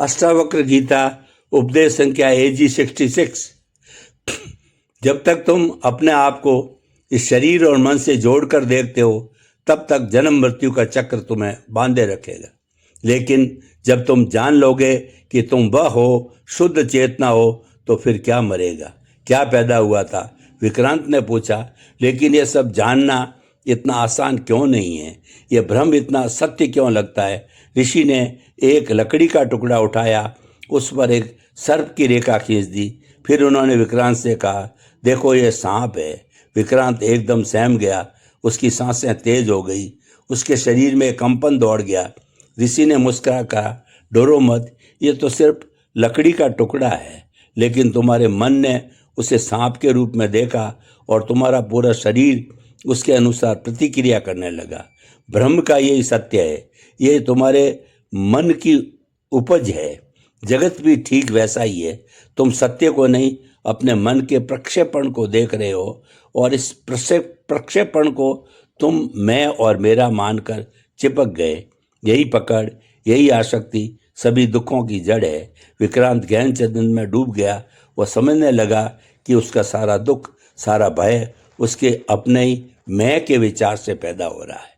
अष्टावक्र गीता उपदेश संख्या AG 66। जब तक तुम अपने आप को इस शरीर और मन से जोड़कर देखते हो तब तक जन्म मृत्यु का चक्र तुम्हें बांधे रखेगा। लेकिन जब तुम जान लोगे कि तुम वह हो, शुद्ध चेतना हो, तो फिर क्या मरेगा, क्या पैदा हुआ था? विक्रांत ने पूछा। लेकिन यह सब जानना इतना आसान क्यों नहीं है? यह भ्रम इतना सत्य क्यों लगता है? ऋषि ने एक लकड़ी का टुकड़ा उठाया, उस पर एक सर्प की रेखा खींच दी। फिर उन्होंने विक्रांत से कहा, देखो ये सांप है। विक्रांत एकदम सहम गया, उसकी सांसें तेज हो गई, उसके शरीर में कंपन दौड़ गया। ऋषि ने मुस्कुरा कहा, डरो मत, ये तो सिर्फ लकड़ी का टुकड़ा है, लेकिन तुम्हारे मन ने उसे सांप के रूप में देखा और तुम्हारा पूरा शरीर उसके अनुसार प्रतिक्रिया करने लगा। भ्रम का यही सत्य है, ये तुम्हारे मन की उपज है। जगत भी ठीक वैसा ही है। तुम सत्य को नहीं, अपने मन के प्रक्षेपण को देख रहे हो, और इस प्रक्षेपण को तुम मैं और मेरा मानकर चिपक गए। यही पकड़, यही आसक्ति सभी दुखों की जड़ है। विक्रांत गहन चिंतन में डूब गया। वह समझने लगा कि उसका सारा दुख, सारा भय उसके अपने ही मैं के विचार से पैदा हो रहा है।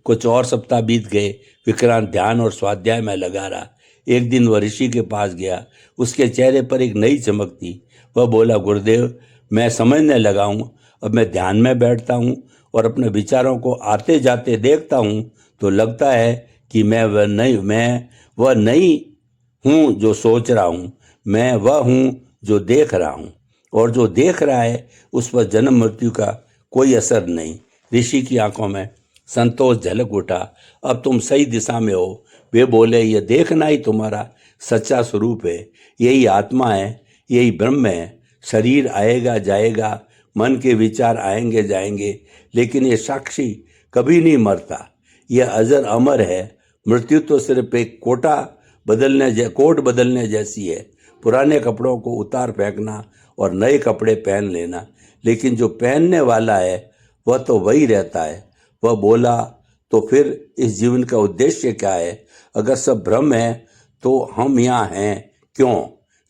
कुछ और सप्ताह बीत गए। विक्रांत ध्यान और स्वाध्याय में लगा रहा। एक दिन वह ऋषि के पास गया। उसके चेहरे पर एक नई चमक थी। वह बोला, गुरुदेव, मैं समझने लगा हूँ। अब मैं ध्यान में बैठता हूँ और अपने विचारों को आते जाते देखता हूँ तो लगता है कि मैं वह नहीं हूँ जो सोच रहा हूँ, मैं वह हूँ जो देख रहा हूँ, और जो देख रहा है उस पर जन्म मृत्यु का कोई असर नहीं। ऋषि की आंखों में संतोष झलक उठा। अब तुम सही दिशा में हो। वे बोले, यह देखना ही तुम्हारा सच्चा स्वरूप है। यही आत्मा है, यही ब्रह्म है। शरीर आएगा जाएगा, मन के विचार आएंगे जाएंगे, लेकिन ये साक्षी कभी नहीं मरता। यह अजर अमर है। मृत्यु तो सिर्फ एक कोट बदलने जैसी है। पुराने कपड़ों को उतार फेंकना और नए कपड़े पहन लेना, लेकिन जो पहनने वाला है वह तो वही रहता है। वह बोला, तो फिर इस जीवन का उद्देश्य क्या है? अगर सब भ्रम है तो हम यहाँ हैं क्यों?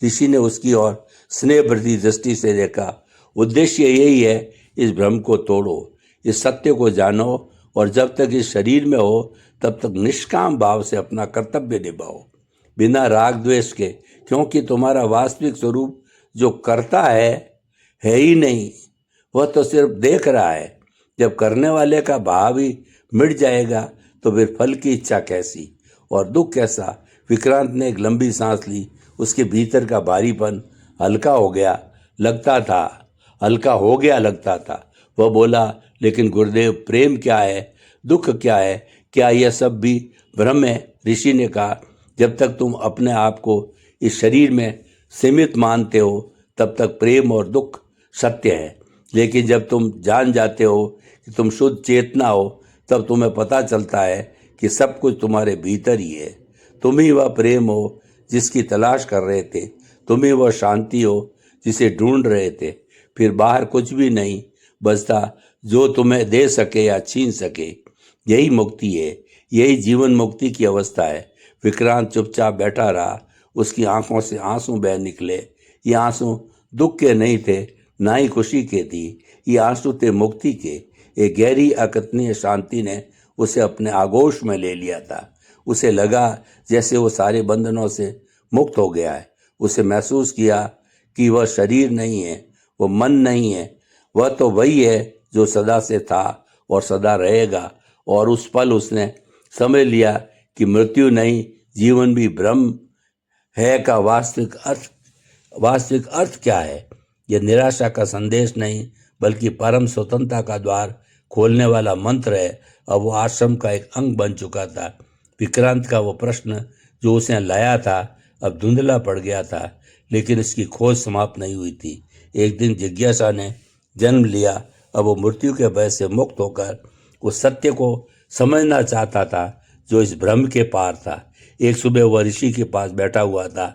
ऋषि ने उसकी ओर स्नेहभरी दृष्टि से देखा। उद्देश्य यही है, इस भ्रम को तोड़ो, इस सत्य को जानो, और जब तक इस शरीर में हो तब तक निष्काम भाव से अपना कर्तव्य निभाओ, बिना राग द्वेष के, क्योंकि तुम्हारा वास्तविक स्वरूप जो करता है ही नहीं, वह तो सिर्फ देख रहा है। जब करने वाले का भाव ही मिट जाएगा तो फिर फल की इच्छा कैसी और दुख कैसा? विक्रांत ने एक लंबी सांस ली। उसके भीतर का भारीपन हल्का हो गया लगता था। वह बोला, लेकिन गुरुदेव, प्रेम क्या है, दुख क्या है, क्या यह सब भी भ्रम है? ऋषि ने कहा, जब तक तुम अपने आप को इस शरीर में सीमित मानते हो तब तक प्रेम और दुख सत्य है, लेकिन जब तुम जान जाते हो कि तुम शुद्ध चेतना हो तब तुम्हें पता चलता है कि सब कुछ तुम्हारे भीतर ही है। तुम ही वह प्रेम हो जिसकी तलाश कर रहे थे, तुम ही वह शांति हो जिसे ढूंढ रहे थे। फिर बाहर कुछ भी नहीं बचता जो तुम्हें दे सके या छीन सके। यही मुक्ति है, यही जीवन मुक्ति की अवस्था है। विक्रांत चुपचाप बैठा रहा। उसकी आंखों से आंसू बह निकले। ये आंसू दुख के नहीं थे, ना ही खुशी के थी। ये आंसू थे मुक्ति के। एक गहरी अकथनीय शांति ने उसे अपने आगोश में ले लिया था। उसे लगा जैसे वो सारे बंधनों से मुक्त हो गया है। उसे महसूस किया कि वह शरीर नहीं है, वह मन नहीं है, वह तो वही है जो सदा से था और सदा रहेगा। और उस पल उसने समझ लिया कि मृत्यु नहीं, जीवन भी भ्रम है का वास्तविक अर्थ क्या है। यह निराशा का संदेश नहीं, बल्कि परम स्वतंत्रता का द्वार खोलने वाला मंत्र है। अब वो आश्रम का एक अंग बन चुका था। विक्रांत का वो प्रश्न जो उसे लाया था अब धुंधला पड़ गया था, लेकिन इसकी खोज समाप्त नहीं हुई थी। एक दिन जिज्ञासा ने जन्म लिया। अब वो मृत्यु के भय से मुक्त होकर उस सत्य को समझना चाहता था जो इस भ्रम के पार था। एक सुबह वह ऋषि के पास बैठा हुआ था।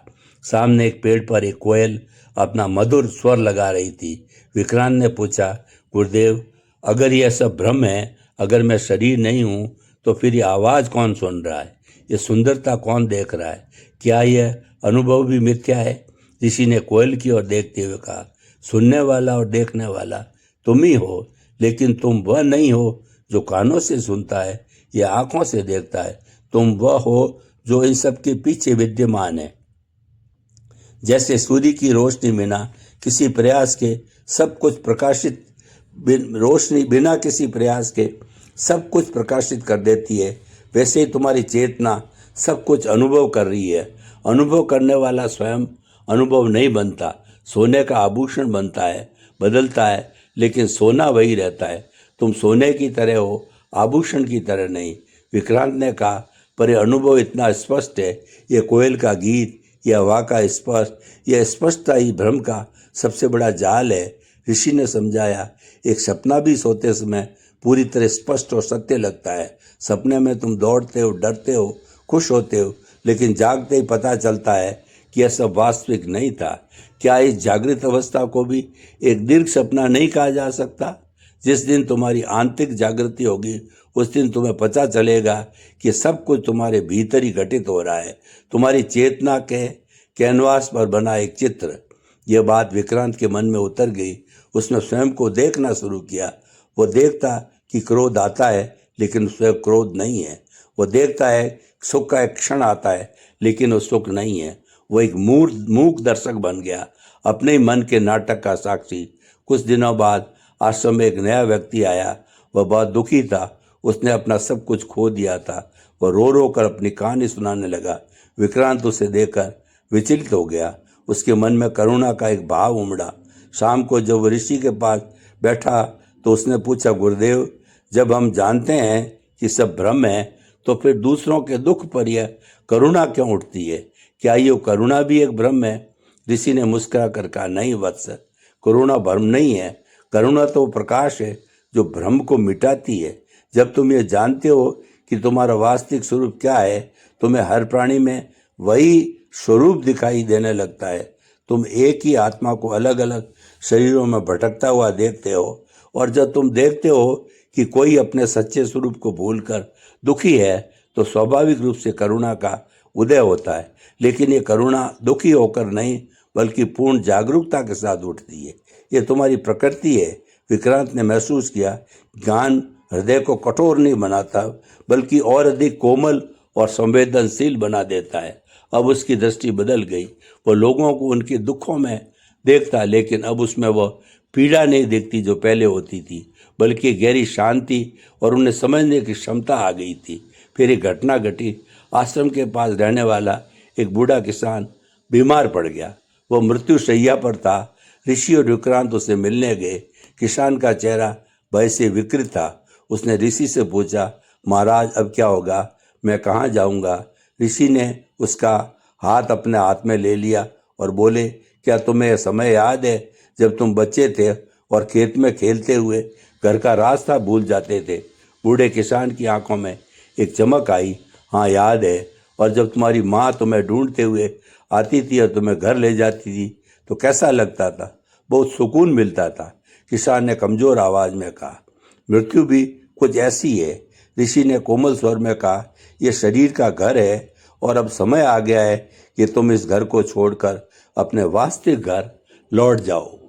सामने एक पेड़ पर एक कोयल अपना मधुर स्वर लगा रही थी। विक्रांत ने पूछा, गुरुदेव, अगर यह सब भ्रम है, अगर मैं शरीर नहीं हूँ, तो फिर ये आवाज़ कौन सुन रहा है? ये सुंदरता कौन देख रहा है? क्या यह अनुभव भी मिथ्या है। ऋषि ने कोयल की ओर देखते हुए कहा, सुनने वाला और देखने वाला तुम ही हो, लेकिन तुम वह नहीं हो जो कानों से सुनता है या आंखों से देखता है। तुम वह हो जो इन सब के पीछे विद्यमान है। जैसे सूर्य की रोशनी बिना किसी प्रयास के सब कुछ प्रकाशित रोशनी बिना किसी प्रयास के सब कुछ प्रकाशित कर देती है, वैसे ही तुम्हारी चेतना सब कुछ अनुभव कर रही है। अनुभव करने वाला स्वयं अनुभव नहीं बनता, सोने का आभूषण बनता है, बदलता है, लेकिन सोना वही रहता है। तुम सोने की तरह हो, आभूषण की तरह नहीं। विक्रांत ने कहा, पर यह अनुभव इतना स्पष्ट है, ये कोयल का गीत, यह हवा का स्पर्श, यह स्पष्टता ही भ्रम का सबसे बड़ा जाल है। ऋषि ने समझाया, एक सपना भी सोते समय पूरी तरह स्पष्ट और सत्य लगता है। सपने में तुम दौड़ते हो, डरते हो, खुश होते हो, लेकिन जागते ही पता चलता है कि यह सब वास्तविक नहीं था। क्या इस जागृत अवस्था को भी एक दीर्घ सपना नहीं कहा जा सकता? जिस दिन तुम्हारी आंतरिक जागृति होगी, उस दिन तुम्हें पता चलेगा कि सब कुछ तुम्हारे भीतर ही घटित हो रहा है, तुम्हारी चेतना के कैनवास पर बना एक चित्र। यह बात विक्रांत के मन में उतर गई। उसने स्वयं को देखना शुरू किया। वो देखता कि क्रोध आता है, लेकिन उसमें क्रोध नहीं है। वो देखता है सुख का एक क्षण आता है, लेकिन वो सुख नहीं है। वो एक मूक दर्शक बन गया, अपने ही मन के नाटक का साक्षी। कुछ दिनों बाद आश्रम में एक नया व्यक्ति आया। वह बहुत दुखी था। उसने अपना सब कुछ खो दिया था। वह रो रो कर अपनी कहानी सुनाने लगा। विक्रांत उसे देखकर विचलित हो गया। उसके मन में करुणा का एक भाव उमड़ा। शाम को जब वह ऋषि के पास बैठा तो उसने पूछा, गुरुदेव, जब हम जानते हैं कि सब भ्रम है, तो फिर दूसरों के दुख पर यह करुणा क्यों उठती है? क्या ये करुणा भी एक भ्रम है? ऋषि ने मुस्कुरा कर कहा, नहीं वत्स, करुणा भ्रम नहीं है। करुणा तो प्रकाश है जो भ्रम को मिटाती है। जब तुम ये जानते हो कि तुम्हारा वास्तविक स्वरूप क्या है, तुम्हें हर प्राणी में वही स्वरूप दिखाई देने लगता है। तुम एक ही आत्मा को अलग अलग शरीरों में भटकता हुआ देखते हो, और जब तुम देखते हो कि कोई अपने सच्चे स्वरूप को भूलकर दुखी है, तो स्वाभाविक रूप से करुणा का उदय होता है। लेकिन ये करुणा दुखी होकर नहीं, बल्कि पूर्ण जागरूकता के साथ उठती है। ये तुम्हारी प्रकृति है। विक्रांत ने महसूस किया, ज्ञान हृदय को कठोर नहीं बनाता, बल्कि और अधिक कोमल और संवेदनशील बना देता है। अब उसकी दृष्टि बदल गई। वो लोगों को उनके दुखों में देखता, लेकिन अब उसमें वह पीड़ा नहीं दिखती जो पहले होती थी, बल्कि गहरी शांति और उन्हें समझने की क्षमता आ गई थी। फिर एक घटना घटी। आश्रम के पास रहने वाला एक बूढ़ा किसान बीमार पड़ गया। वो मृत्यु शैया पर था। ऋषि और विक्रांत उसे मिलने गए। किसान का चेहरा भय से विकृत था। उसने ऋषि से पूछा, महाराज, अब क्या होगा? मैं कहाँ जाऊँगा? ऋषि ने उसका हाथ अपने हाथ में ले लिया और बोले, क्या तुम्हें यह समय याद है जब तुम बच्चे थे और खेत में खेलते हुए घर का रास्ता भूल जाते थे? बूढ़े किसान की आंखों में एक चमक आई। हाँ, याद है। और जब तुम्हारी माँ तुम्हें ढूंढते हुए आती थी और तुम्हें घर ले जाती थी, तो कैसा लगता था? बहुत सुकून मिलता था। किसान ने कमजोर आवाज में कहा। मृत्यु भी कुछ ऐसी है, ऋषि ने कोमल स्वर में कहा। यह शरीर का घर है, और अब समय आ गया है कि तुम इस घर को छोड़कर अपने वास्तविक घर लौट जाओ।